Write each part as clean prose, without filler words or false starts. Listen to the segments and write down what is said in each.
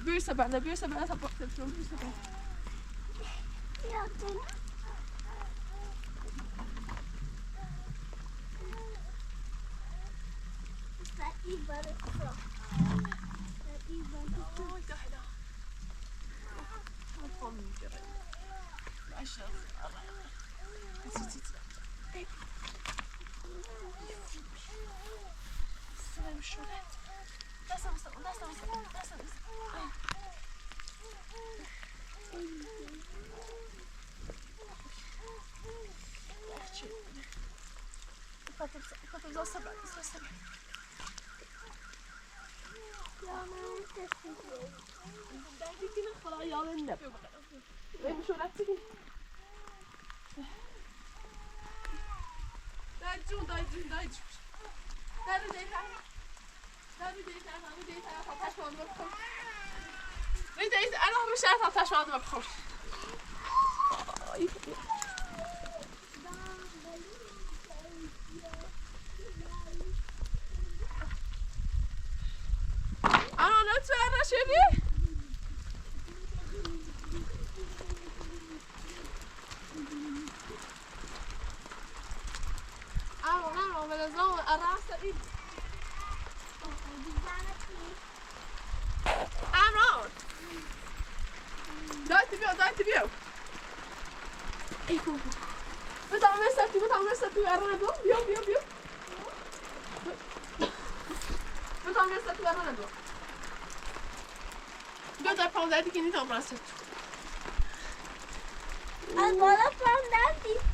Buurse bijna dat pakt het zo. Ja, toen.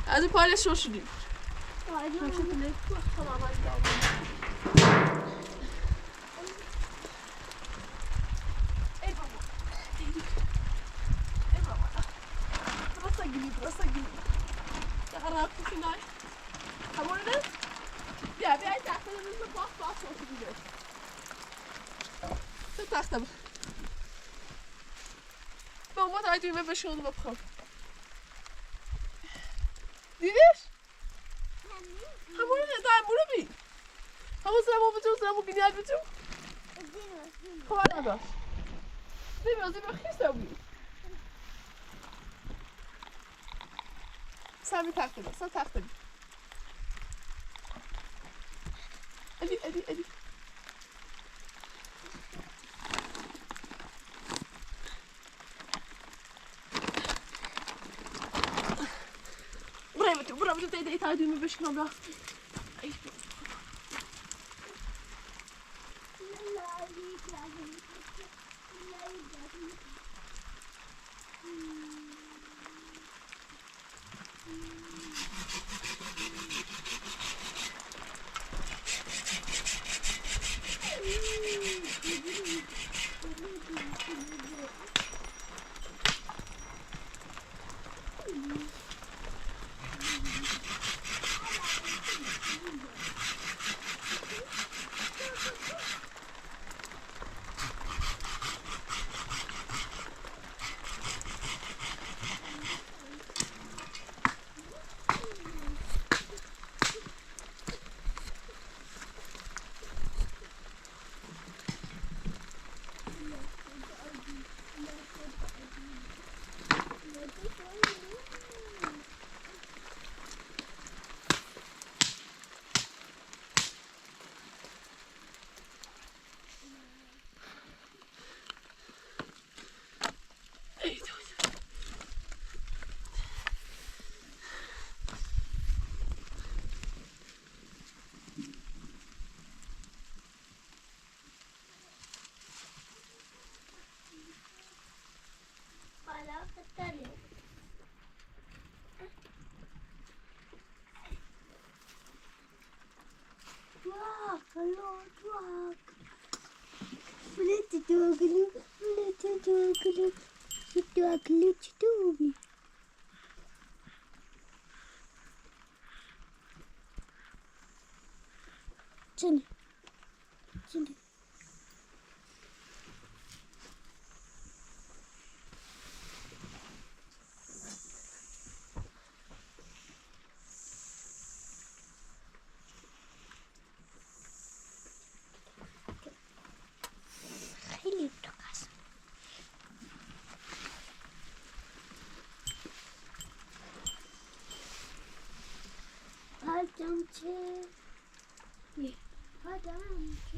از این پایل شو شدیم we verschillende opgaan. Dides? Ga maar naar daar, moet het niet. Ga maar samen op het toe, samen op je niet toe. Ga maar naar dat. Dit was gisteren ook niet. Samen tachten, samen tachten. Eddie. Bravo, dat deed uit mijn busje knap af. آدم چه آدم چه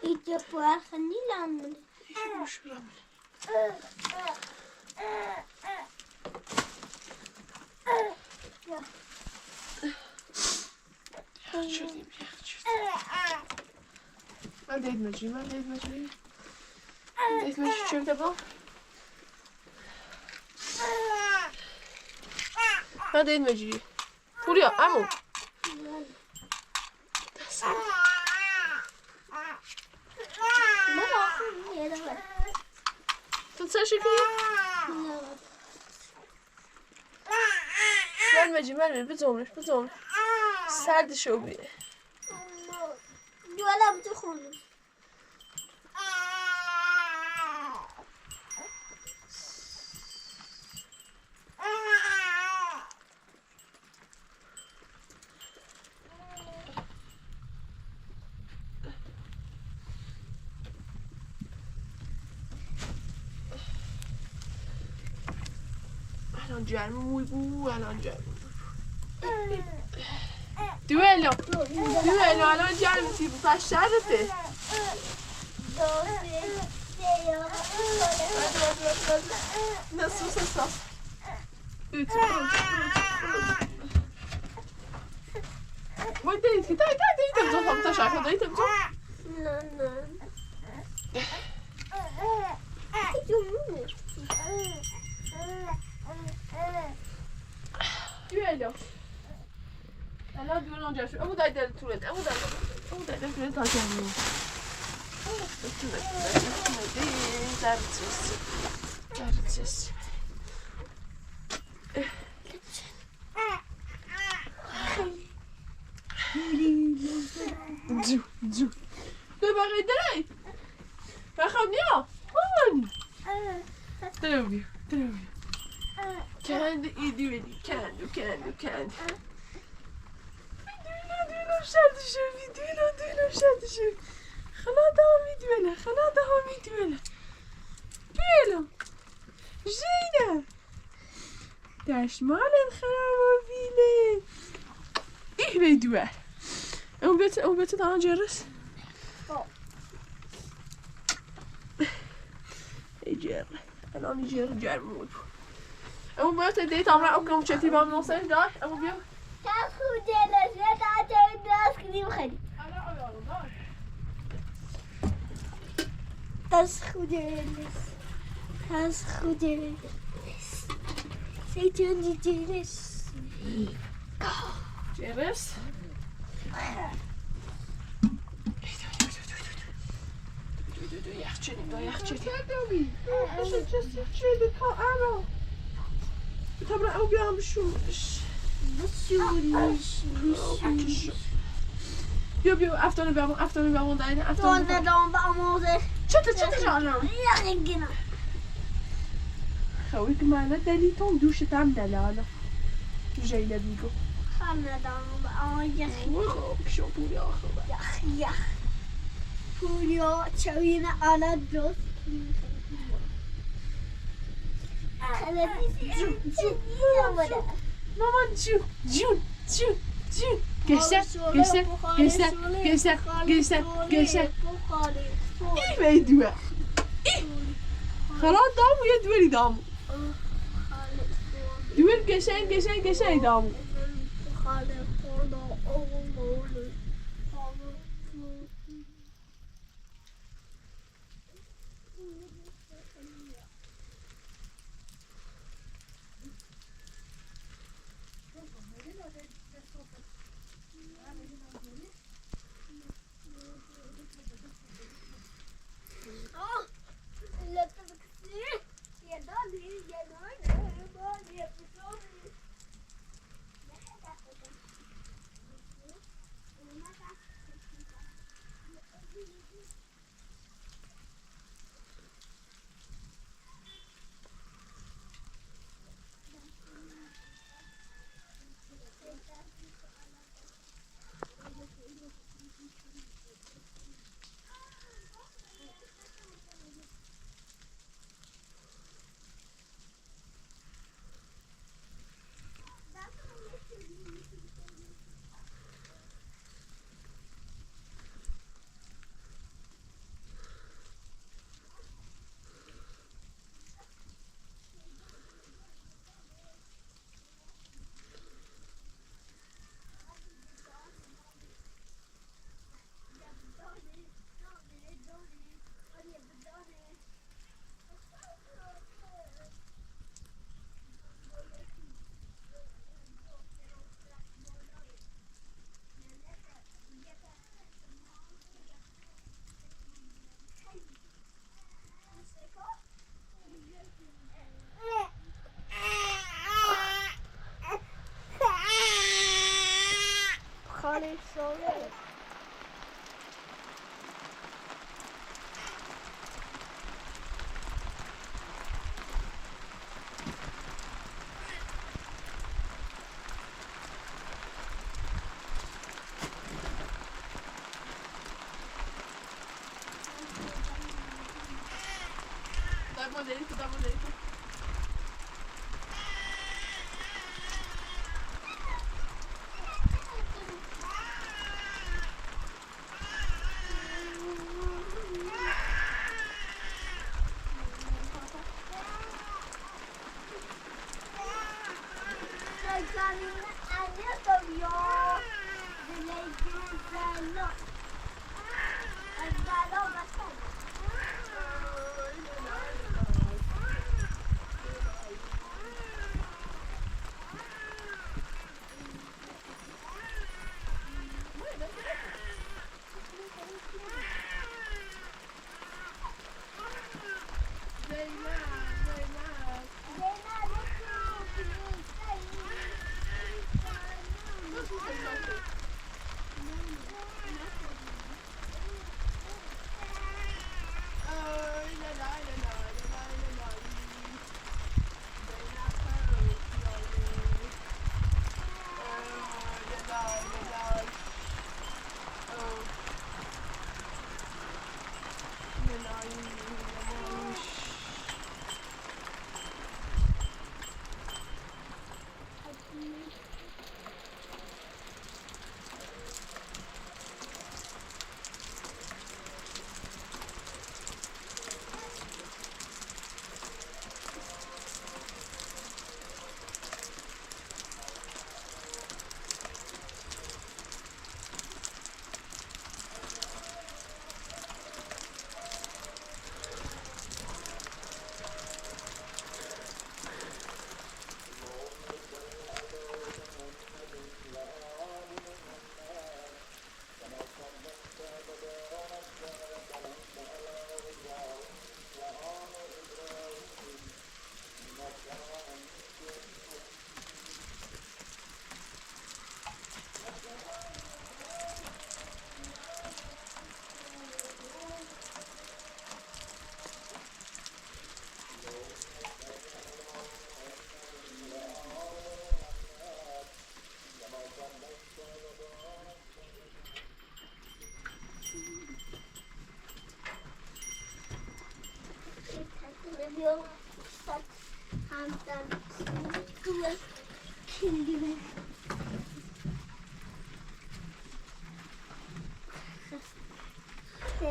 ایجا باید خیلی لامونه شدیم من دید مجری چه بده من دید مجری پوریا امو تو چه شکلی؟ من بزومش سرد شو بیه جوالم تو خونه الان جرم موی بو دویلو الان جرم تی بو پس شرفه نه سوس وای دارید که دارید امضا هم تشکر دارید امضا نه دویلو الان دویل اونجا شد امو دای دل طولت امو دای دل طولت تا جمعی درچسی جو دو بقیه دلی بخواب نیا هانی درو کند ایدی بدی کند دویلو شرد شوی خلاده ها میدویله دویلو جیده دشمالت خراب و بیله ایه بیدوه اون بیت دارن جرس ای جر الان جر بود اون بیت دیت امرا اوکم چتی با هم نوسش دار اون بیو تا خود دلش تا تو دست کنیم خیلی از خود سیتون جرس دو یخچنی چه تا الان طبعا او بیام بشورش بیا افتانه بیامون دارین افتانه دام با آموزه چطور جانم یقینا خوی که منه دلیتون دوشت هم دلالا جیله بیگو خانه دام با آموزه خوب شو پوری آخر یخ پوریا چوین آلا دوست مامان جون گشتر ای بیدوه خلاص دامو یه دوری دامو دویر گشنگ دامو دیگه دامو دیگه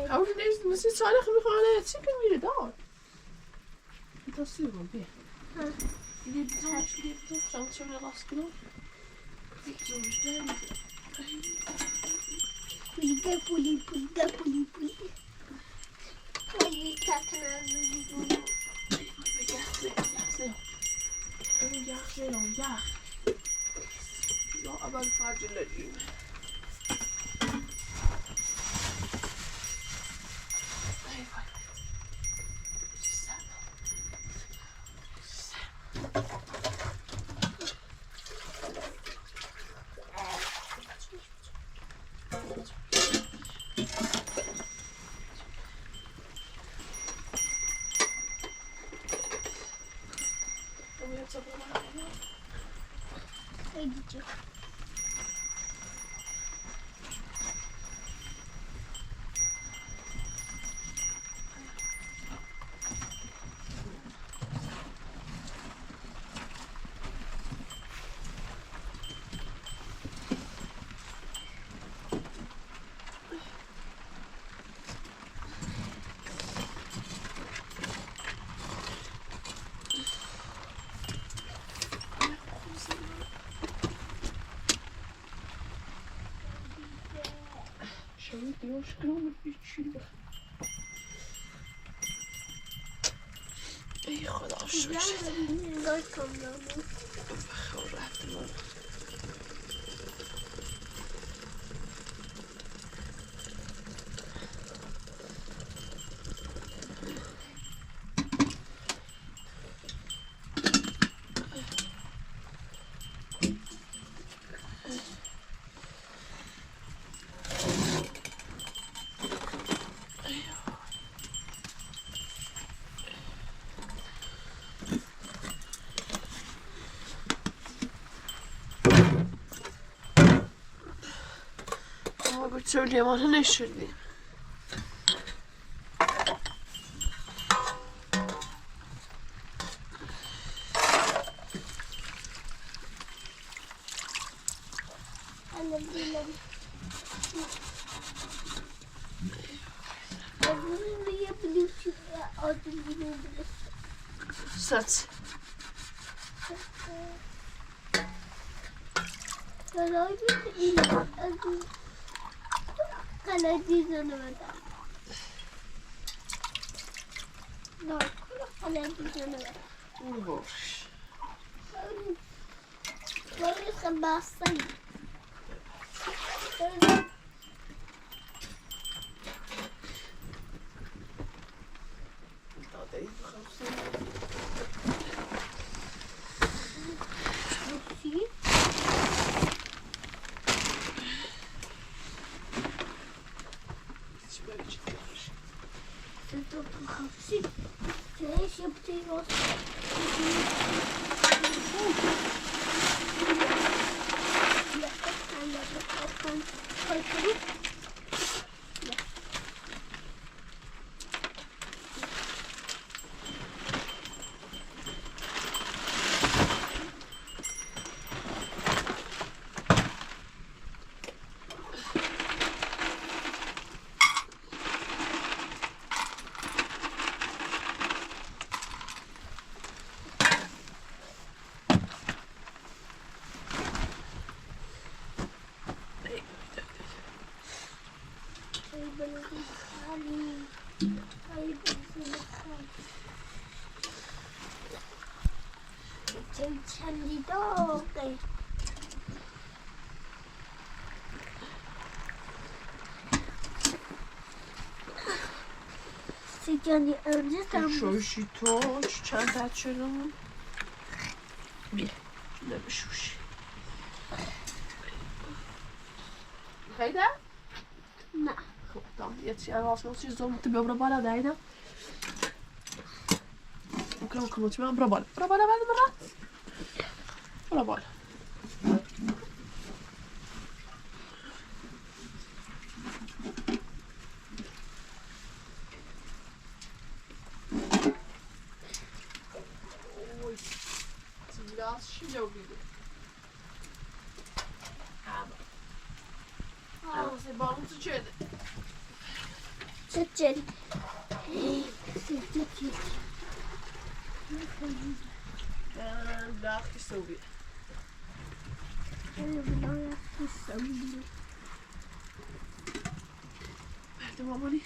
Hou je deze, maar zit zuinig en gewoon het zieken weer daar. Dat is wel weer. Die beton, zo zo weer lastig nog. Ik zo staan. Puli. Puli takana. Ja. Ja, aber ein falsches Leben. Troszkę wyciła. Ej, خدا شکر. خورد söyleyeyim onu ne şöyleyeyim. بگیرم. بگیرم یه بلیوچی آدم بیرون Zet. برای این قلعی زنده نه قلعی زنده Oerwoord. wat is gebasten Dat even gaan zien. zie Iets een beetje klaar. zit op een gafsie deze op die was Zit je aan die ouders dan? Sushi toast. چند بچه‌مون. بیا. نم شوشی. Ga نه Goed, dan jetzt als we ons zo moeten brabala dajda. Ook kan het wel brabala. Brabala wel brabala. Oy. Biraz şey oldu. Ama se balon succede. Zit En daar is zo weer. Doe mama niet.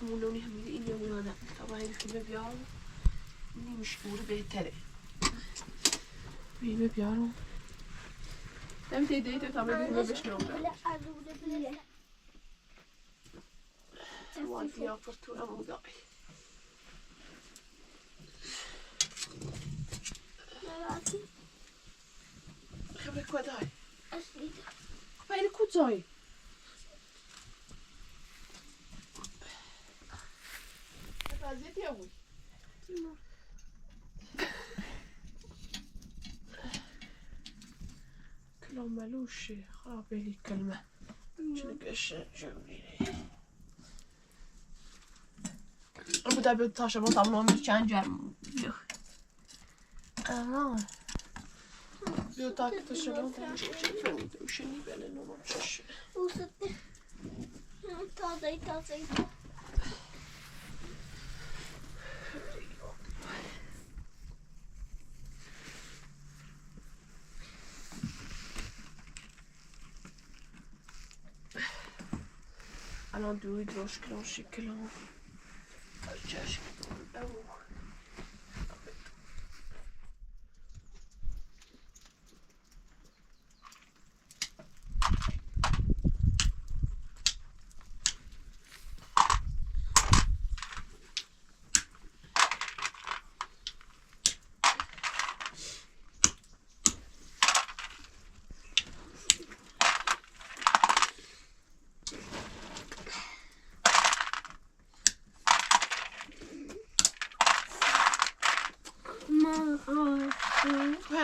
اونو نمیده این نمیدونم تا این فیلم بیارم نمیشکوره بهتره بیمه بیارم نمیده دیده تا بیمه بشنم وانتی ها پرتورم مدای خبره کدای خبره کدای وضعیتی ها بود کلام ملوشه خرابه لی کلمه چنگشه جوریه bu da bir taşıma tamamlamış çencerim. Yok. Ama. Bir tak taşıma tamamlamış çencerim. Üşeni böyle ne olmuş? Uzattı. Taze. الان دوی دروش کلان شکلان چشم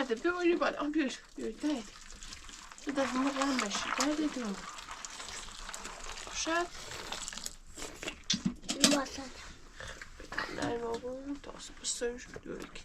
Hadi bir oyunu var. Bir. Değil. Bu da bunu vermiş. Hadi dur. Kuşat. Basan. Nej baba, ta oss på sömnskyddet.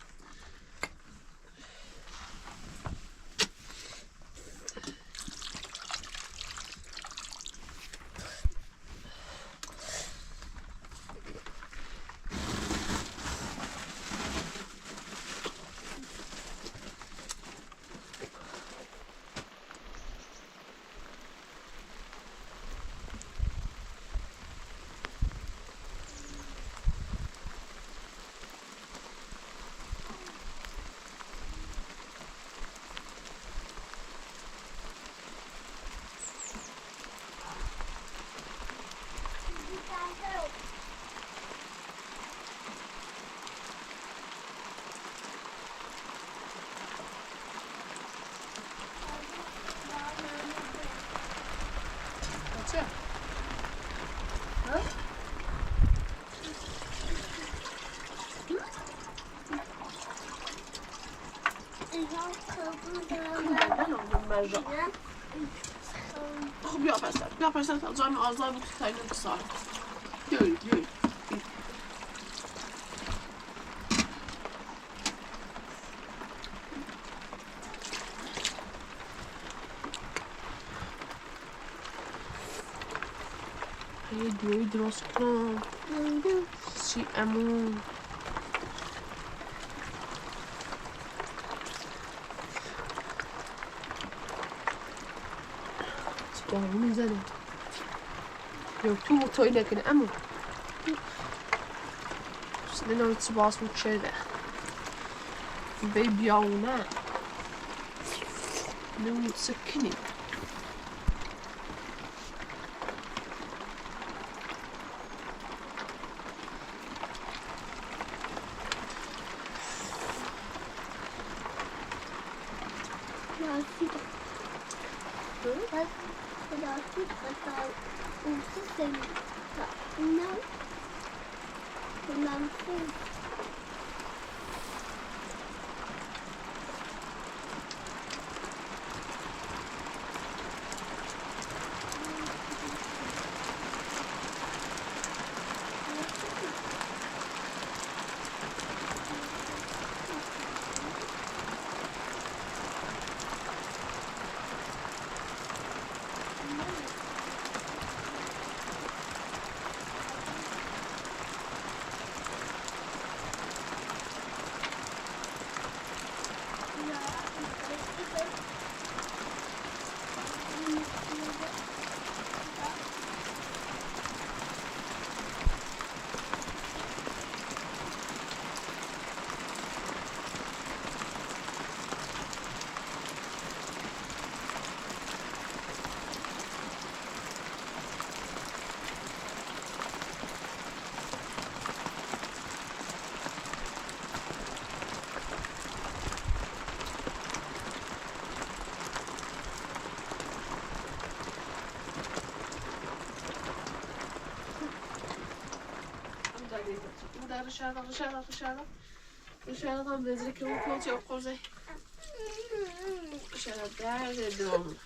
Wat بیا پس از جای آزاد بود که خیلی بسار یوی دوی درست کنم چی امون چی میزنه یا تو مطایی نکنه امون سیده نوید چی باز بود شده بی بیاونه نوید سکنی Dışarıda tam bezirek yolu koltuğu yok kozay. Dışarıda derdim.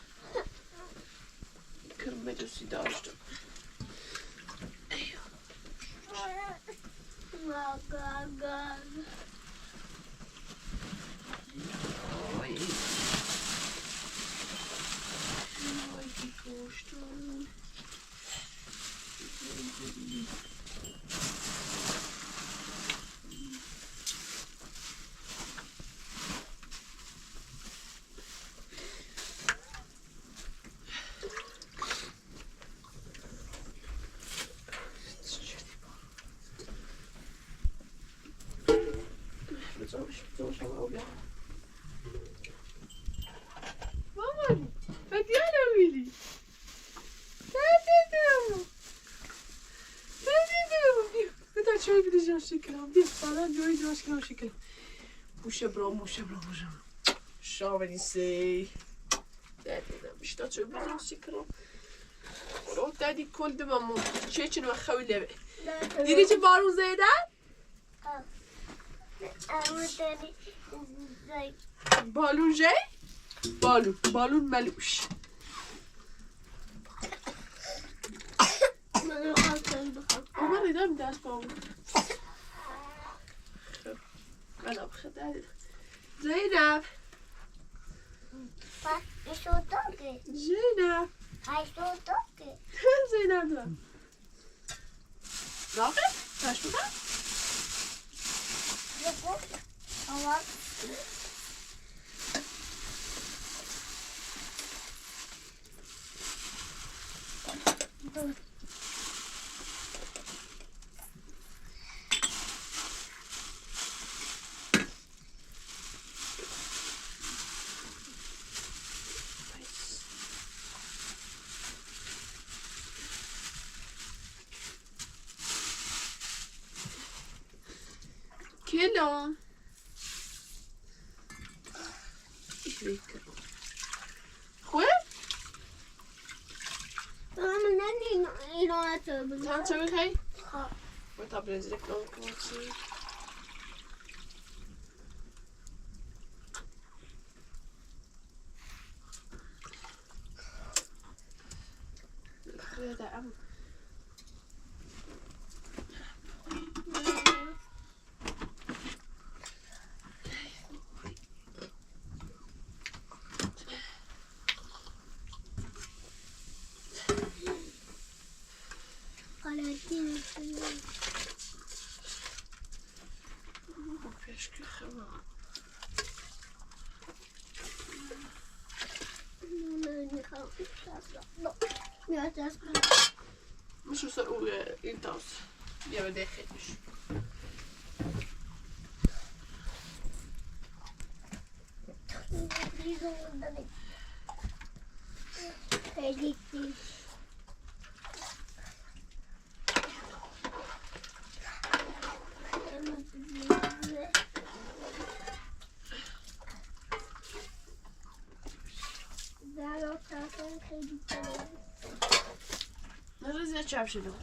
Kırmızı suyu açtım. Oy. Oy ki koştum. Mama, Tatiana Willy. Tata şöyle gideceğim şekerim. Bir falan göreceğim şekerim şekerim. Muşa bro. Şavenisi. Dedim işte şöyle gideceğim şekerim. رو دادی کل دممون چه و خویله دیدی چه بارون زیدن؟ بالون جی؟ بالون ملوش من دیدم دست بالون أنا بخدها زينب شو توقي؟ زينب هاي شو توقي؟ زينب لا راقي؟ تاش بقى؟ يقول هو كيلو خوي؟ من اینو تا چه میخوای؟ باید تا برنزی کنم کنم خیلی مش هو ينتاز يا بداخل مش نرى زي تشعب شنو؟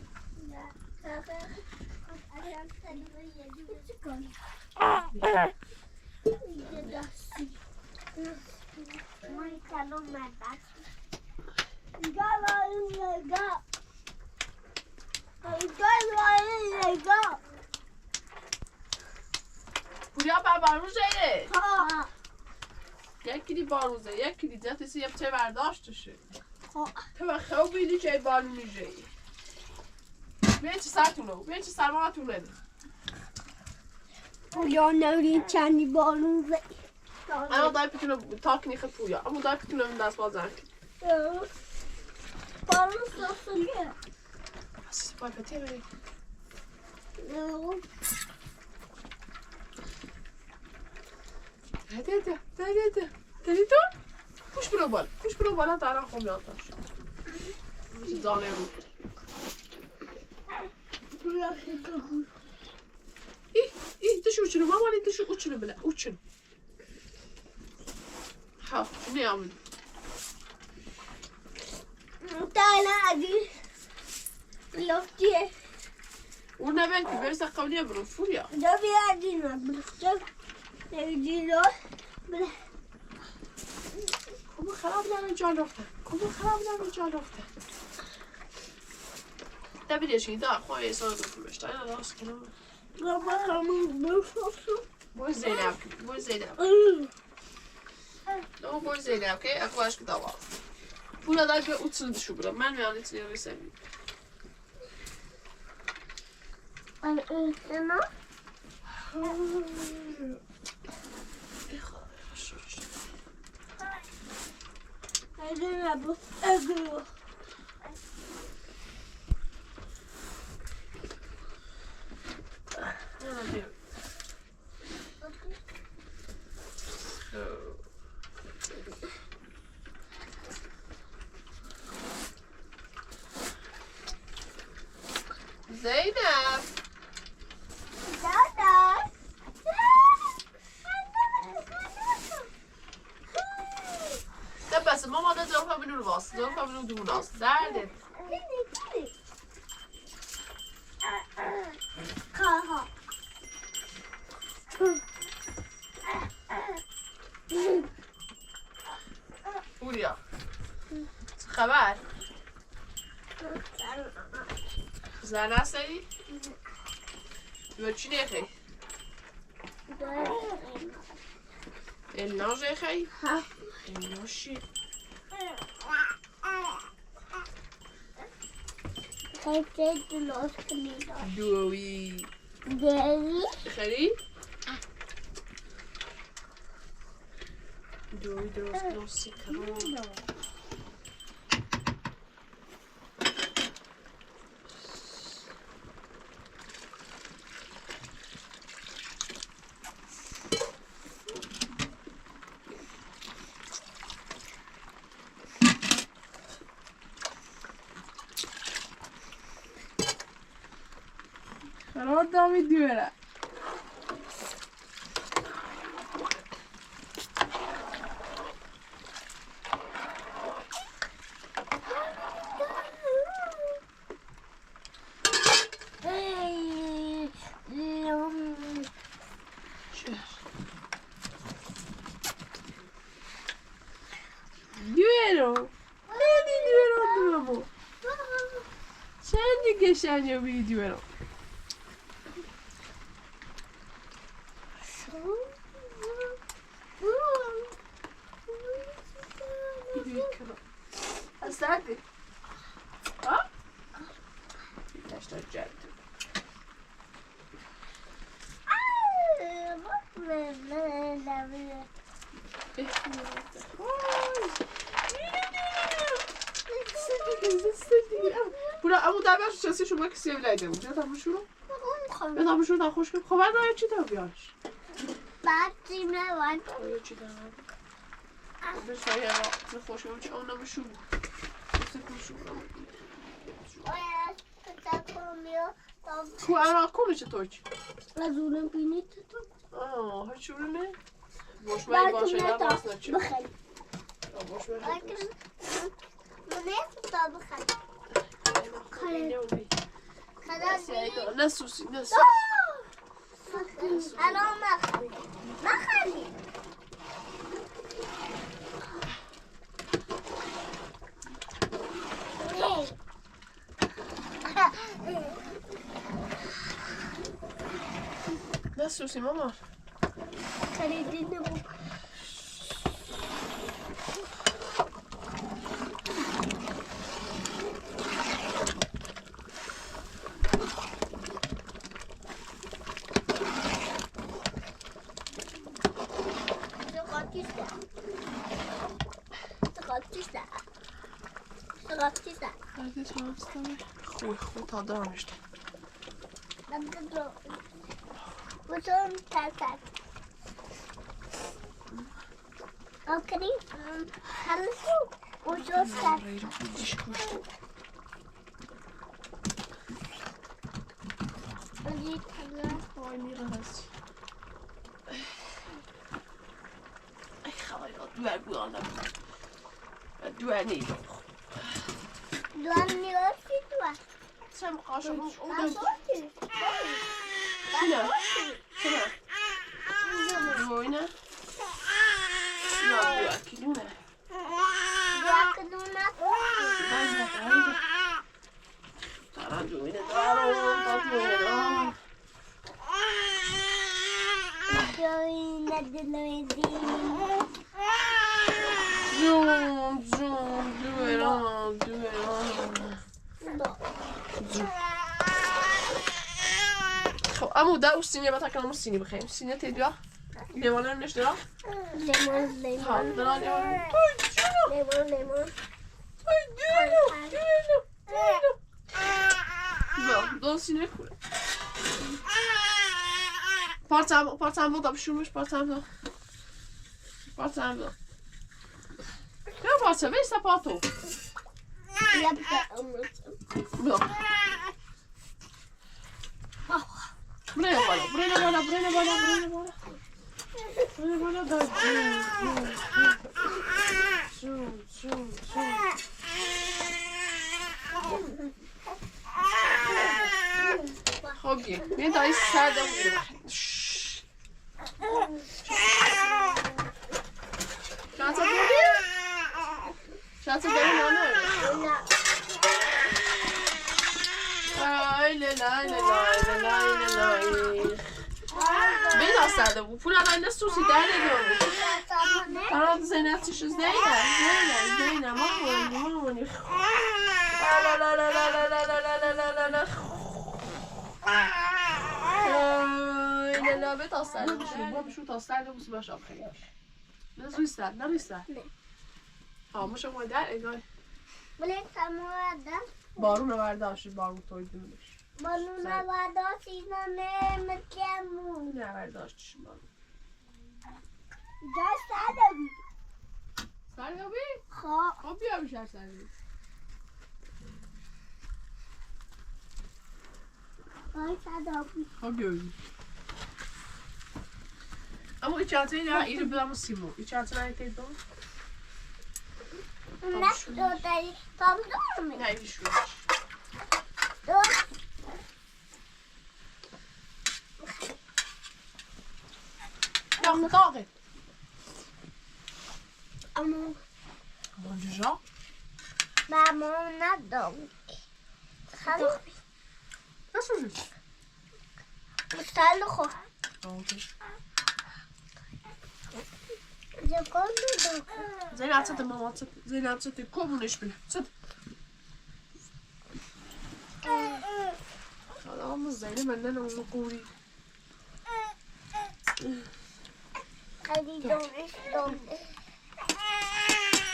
پوریا بارون زیره یکی دی بارون زیره یکی دی زیاد تیسی یه بچه برداشتشه تو با خواب بیدی که بارون میشه بیایی چه سرتونو بیایی چه سرمانتونه ده پوریا نورین چندی بارون زیره اما دای پیتونو تاک نیخه پوریا اما دای پیتونو من دست بازن بارون ساسلیه بس باید پتیه بری هده دادی تو؟ پوش برو بالا دارم خون بیاد داشت زانه رو دشو uçunu mama ne dişi uçunu bile uçun ha ne yapayım تلاقي لفتي ونا بنتي بس قبليه بروفوريا ده بيعدينا بنختار نجيله كم خراب نمی جان رفته ده بیدیش این ده خواه ایسان رو بفروشته اینا راست کنم بابا همون بفروشو بوی زینب نه بوی زینب که اخواهش که دوال پولا دای به uçsunu düşü bura. Ben mi anlatın ya sen? Ana. Hadi bu. Agro. Zeynep. Dada. ده بس ماما ده ظرفا منو رو باست ظرفا منو دون است درده Kaha. پوریا خبر زن هستی؟ و چی نخی؟ الا خی الا شی خیلی درست کنید دوی داری؟ خری دوی درست کنم خرار دامی دیوره دیورو نادی دیورو دومو چندی گشن یا بی دیورو Asante. Ha? Taşlar geldi. Bura ama daha ben şurası şu bak sevleydim. Ya da bu şunu. Ya da bu şuradan hoş bir kovar da açı da bir. Batime var. Açı da. Bir şey ya. Ne hoş bir onu mu şu? Ku ara konuşu toç. Lazulun pinit. Aa, haçuru ne? Boş ver başına basna çık. Bakın. Boş ver. Bakın. Bu ne tutar bakın. Kadar Nasıl nasıl? Ana bak. Bakın. Nasıl mama? Kaleci de bu. Hadi tamam tamam. Хуй tadım işte. Bu son tersak. Okey. Halısı. Bu son tersak. Hayır, bu diş koştu. Ay miras. Ay havayı duvar bu anda. Duvar değil. Duanmıyor ki duvar. Sen kaşın Ben orada. sorayım. Şuna. Şuna. Bu oyna. Yok yok kilime. Duakaduna. Haydi haydi. Tarancu oyna. Tarancu tatlı oyna. Zoom, zoom, do it all, do it all. خب عمو ده والسينيا بقى تاكل السينيا بخير السينيا تديها ليمون ليش ده Lemon. ده ليمون Lemon. ده السينيا كله parçam bu da pişirmiş parçam da ne parça ver sapato bu buraya da خب یه دایی سردم میره شانسا بودی؟ شانسا داری مانه لای لای لای لای لای لای بينا ساده بو پول الان نسوسی در نمیاد الان زینت چیش زینه مامونی لا لا لا لا لا لا لا لا لا لا لا به تا ساده بشو با بشو تا ساده بشو باش آب خیلی نه زویستر نه ریستر ها مشو مادر اگه بلند سموده بارون برداشت بارون تویدونش بالونه برداشت اینا نمیتونم نه برداشتش بارون جا سردم سردابی؟ خب بیا بیشتر سردابی آی سردابی خب بیا بیا اما این چهته نه ایره بدم سیمو این چهته نه ایتید دام نه دو داری تام دارمی نه این شوش دو یا خداقه اما مانجا ماما ندارم خالی نسوزش مستعل خو اوکی زکان ندارم زینت زده ماما زینت زده کمونش بله زده حالا همون زینه من نه اونو قوری خیلی دونش دونش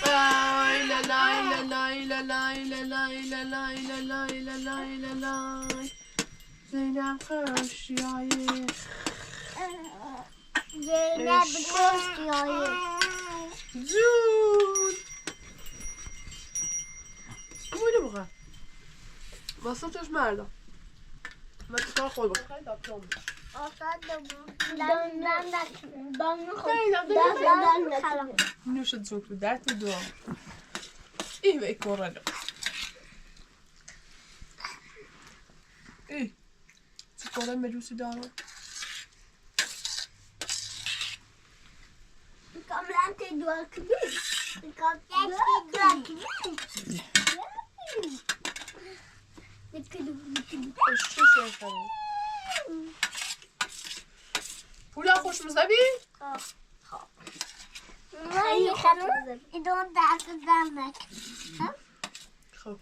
لا لا لا لا لا لا لا لا لا لا لا لا لا زینب خراشیای زینب خراشیای زود امویلو بخواه واسه توش مردم من تو کار خود بخواه دابتون Nu is het zo goed, daar te doen. Ik weet het. Ze komen met hoe daar. Ik kan laten door knie. Ik kan door knie. Ik kan پولا خوش مزدبی؟ خیلی خانم ایدون دست دمک خب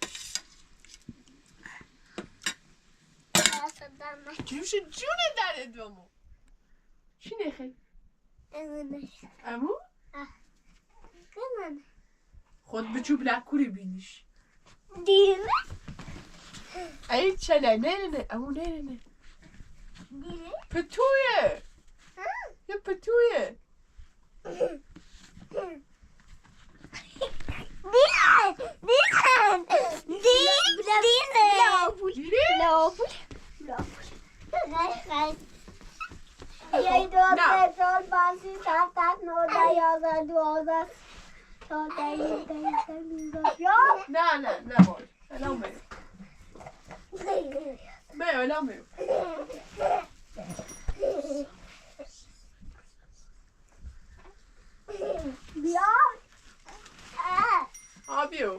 دست دمک جوش جونه در دومو چی نخی؟ امو؟ کمان خود به چوب لکوری بینیش دیره؟ ای چله نه نه امو نه نه دیره؟ پتویه یه پتویه یه دو پترول باسی سفتت نوده یازده دوازده چهارده نه نه نه باید الان بیم بیم الان بیم بیا آبیو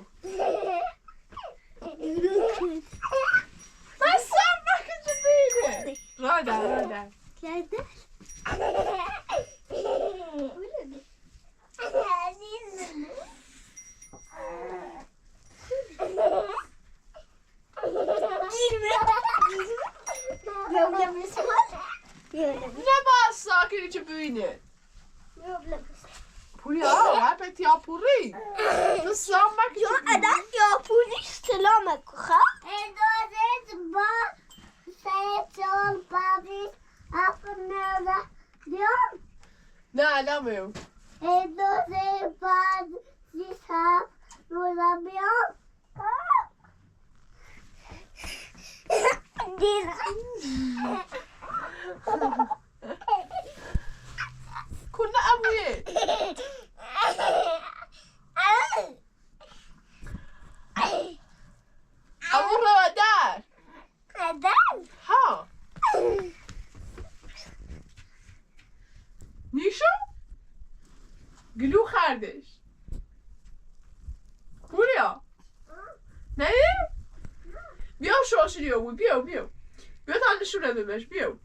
بسم بکن بینه راده کرده نه باید ساکنی چه بینه پولیا هپت یا پوری تو سلام مکن یا ادن یا پولی سلام خواه ادازه با سیتون بابی اپنرده دیام نه الان بیم ادازه بعد زیساب روزا بیام کنه امویه امو رو در ادن ها نیشو گلو خردش پولیا نه بیا شاشریو بود بیا تا نشونه بهش بیا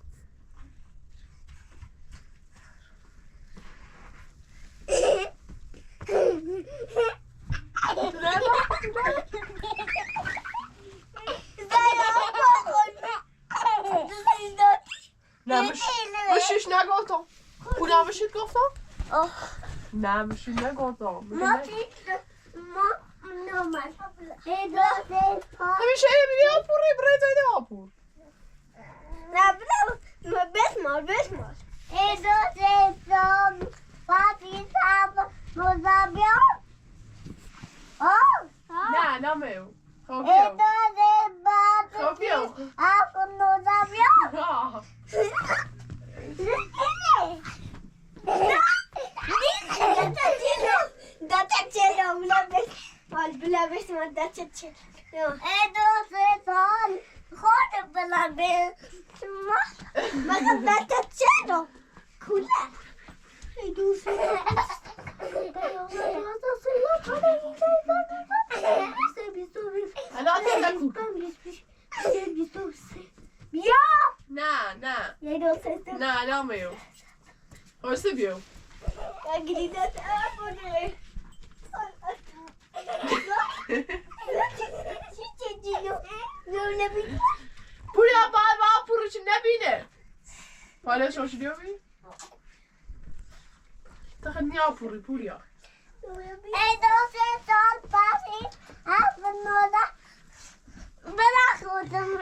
نه مشیش نگفتم پولم بشید گفتم؟ نه مشید نگفتم همیشه بیا پوری برای زایده آپور نه بسمار نه نمیو خب بیو نه نمیو خواسته بیو پولیا باید پورو چی نبینه حالا شوشی دیو بی؟ تخد نیا پوری پولیا بلا خودم